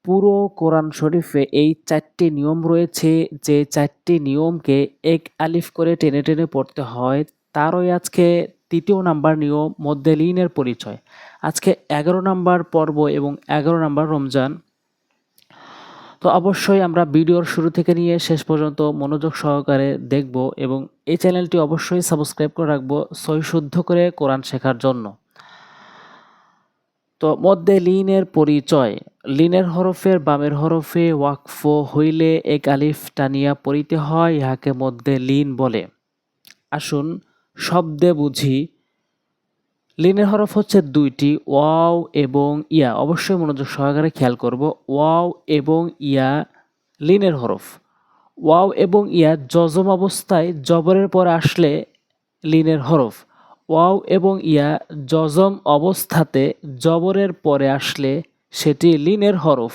পুরো কোরআন শরীফে এই ৪টি নিয়ম রয়েছে, যে ৪টি নিয়মকে এক আলিফ করে টেনে টেনে পড়তে হয়। তারই আজকে ৩য় নাম্বার নিয়ম মধ্যে লিনের পরিচয়। আজকে ১১ নাম্বার পর্ব এবং ১১ নাম্বার রমজান। তো অবশ্যই আমরা ভিডিওর শুরু থেকে নিয়ে শেষ পর্যন্ত মনোযোগ সহকারে দেখব এবং এই চ্যানেলটি অবশ্যই সাবস্ক্রাইব করে রাখবো সহি শুদ্ধ করে কোরআন শেখার জন্য। তো মধ্যে লিনের পরিচয়। লিনের হরফের বামের হরফে ওয়াকফ হইলে এক আলিফ টানিয়া পড়িতে হয়, ইহাকে মধ্যে লিন বলে। আসুন শব্দে বুঝি। লিনের হরফ হচ্ছে ২টি, ওয়াও এবং ইয়া। অবশ্যই মনোযোগ সহকারে খেয়াল করব। ওয়াও এবং ইয়া লিনের হরফ। ওয়াও এবং ইয়া জজম অবস্থায় জবরের পর আসলে লিনের হরফ। ওয়াও এবং ইয়া জজম অবস্থাতে জবরের পরে আসলে সেটি লিনের হরফ।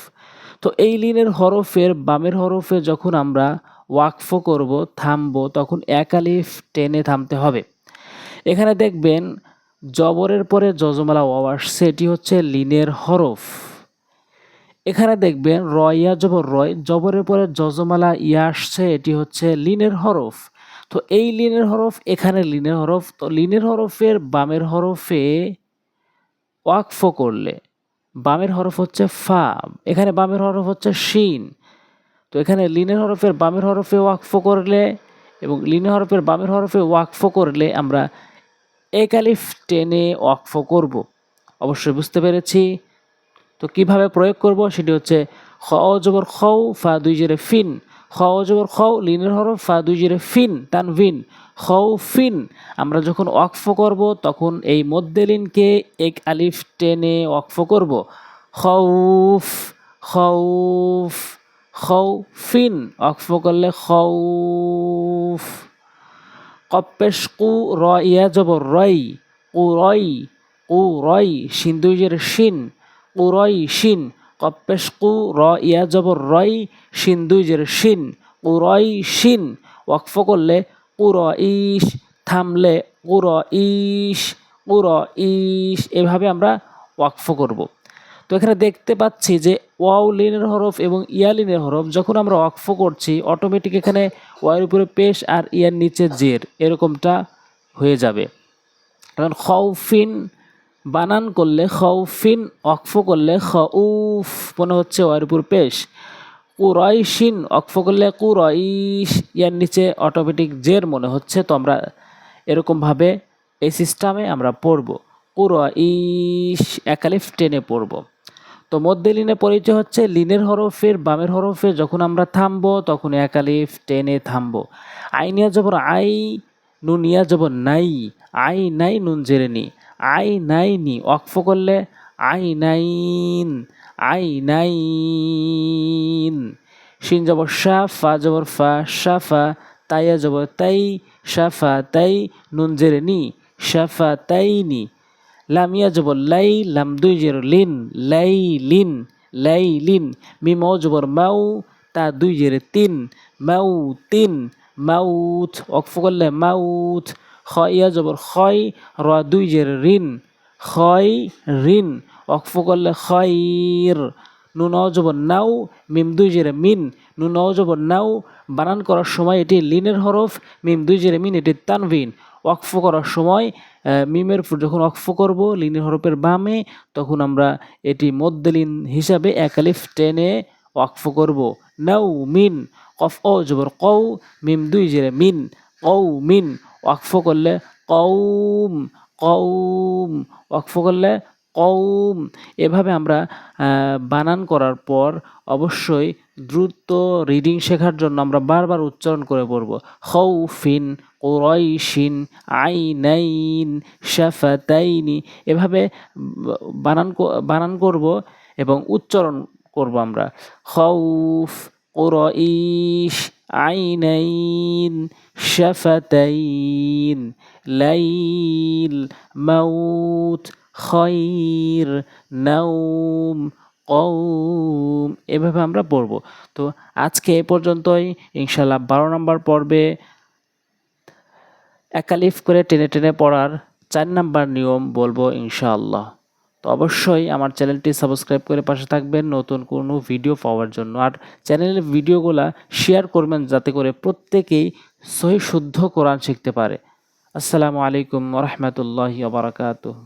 তো এই লিনের হরফের বামের হরফে যখন আমরা ওয়াকফ করব, থামবো, তখন এক আলিফ টেনে থামতে হবে। এখানে দেখবেন জবরের পরে জজমালা ওয়াও আসছে, এটি হচ্ছে লিনের হরফ। এখানে দেখবেন ইয়া জবর রয়, জবরের পরে জজমালা ইয়া আসছে, এটি হচ্ছে লিনের হরফ। তো এই লিনের হরফ, এখানে লিনের হরফ। তো লিনের হরফের বামের হরফে ওয়াকফ করলে বামের হরফ হচ্ছে ফা, এখানে বামের হরফ হচ্ছে শিন। তো এখানে লিনের হরফের বামের হরফে ওয়াকফ করলে এবং লিনের হরফের বামের হরফে ওয়াকফ করলে আমরা এক আলিফ টেনে ওয়াকফ করব। অবশ্যই বুঝতে পেরেছি। তো কিভাবে প্রয়োগ করব সেটি হচ্ছে খ জবর খৌ ফা দুই জেরে ফিন, খ জবর খৌ লিনের হরফ, ফা দুই জেরে ফিন তানভিন, খৌ ফিন। আমরা যখন ওয়াকফ করব তখন এই মধ্যে লিনকে এক আলিফ টেনে ওয়াকফ করব। খৌফ খৌফ খৌফিন, ওয়াকফ করলে খৌফ। কপ্পেশ কু র ইয়া জবর রই, কু রই, কু রই, শিন দুই জেরে শিন, কুরই শিন। কপ্পেশ কু র ইয়া জবর রই, শিন দুই জের শিন, কুরই শিন। ওয়াকফ করলে কুর ইস, থামলে কুর ইস, কুর ইস। এভাবে আমরা ওয়াকফ করব। তো এখানে দেখতে পাচ্ছি যে ওয়াও লিনের হরফ এবং ইয়া লিনের হরফ, যখন আমরা ওয়াকফ করছি অটোমেটিক এখানে ওয়ার উপরে পেশ আর ইয়ার নিচে জের, এরকমটা হয়ে যাবে। কারণ খৌফিন বানান করলে খৌফিন, ওয়াকফ করলে খউফ মনে হচ্ছে ওয়ার উপর পেশ। কুরাইশিন ওয়াকফ করলে কুরাইশ, ইয়ার নিচে অটোমেটিক জের মনে হচ্ছে। তো আমরা এরকমভাবে এই সিস্টেমে আমরা পড়ব। কুরাইশ এক আলিফ টেনে পড়ব। তো মধ্যে লিনের পরিচয় হচ্ছে লিনের হরফের বামের হরফে যখন আমরা থামবো তখন এক আলিফ টেনে থামবো। আইনিয়া জবর আই, নুনিয়া জবর নাই, আই নাই নুন জেরে নি, আই নাই নি। ওয়াকফ করলে আই নাইন, আই নাইন। শিন জবর শা, ফা জবর ফা, শাফা, তাইয়া জবর তাই, শাফা তাই, নুন জেরে নি, শাফা তাই নি। লামিয়া জবর লাই, লাম দুই জের লিন, লাই লিন, লাই লিন। মিম জবর মাউ, তা দুই জেরে তিন, মাউ তিন, মাউথ। ওয়াকফ করলে মাউথ। ইয়া জবর খয়, র দুই জের রিন, খয় রিন। ওয়াকফ করলে খয়র। নুন জবর নাও, মিম দুই জেরে মিন, নুন জবর নাও। বানান করার সময় এটি লিনের হরফ, মিম দুই জেরে মিন এটি তানভিন। ওয়াকফ করার সময় মিমের যখন ওয়াকফ করব লিনের হরফের বামে, তখন আমরা এটি মধ্যে লিন হিসাবে এক আলিফ টেনে ওয়াকফ করব। নাও মিন, কফ ও জবর কৌ, মিম দুই জেরে মিন, কৌ মিন। ওয়াকফ করলে কৌম, কৌম। ওয়াকফ করলে কৌম। এভাবে আমরা বানান করার পর অবশ্যই দ্রুত রিডিং শেখার জন্য আমরা বারবার উচ্চারণ করে পড়ব। খৌফিন, কুরাইশিন, আইনাইন, শাফাতাইনি। এভাবে বানান করব এবং উচ্চারণ করব আমরা। খৌফ, কুরাইশ, আইনাইন, শাফাতাইন, লাইল, মাউত, খয়র, নাউম, কৌম। এভাবে আমরা পড়ব। তো আজকে এ পর্যন্তই। ইনশাল্লাহ 12 নম্বর পর্বে এক আলিফ করে টেনে টেনে পড়ার 4 নাম্বার নিয়ম বলবো ইনশাআল্লাহ। তো অবশ্যই আমার চ্যানেলটি সাবস্ক্রাইব করে পাশে থাকবেন নতুন কোনো ভিডিও পাওয়ার জন্য। আর চ্যানেলের ভিডিওগুলা শেয়ার করবেন যাতে করে প্রত্যেকেই সহি শুদ্ধ কোরআন শিখতে পারে। আসসালামু আলাইকুম ওয়া রাহমাতুল্লাহি ওয়া বারাকাতুহু।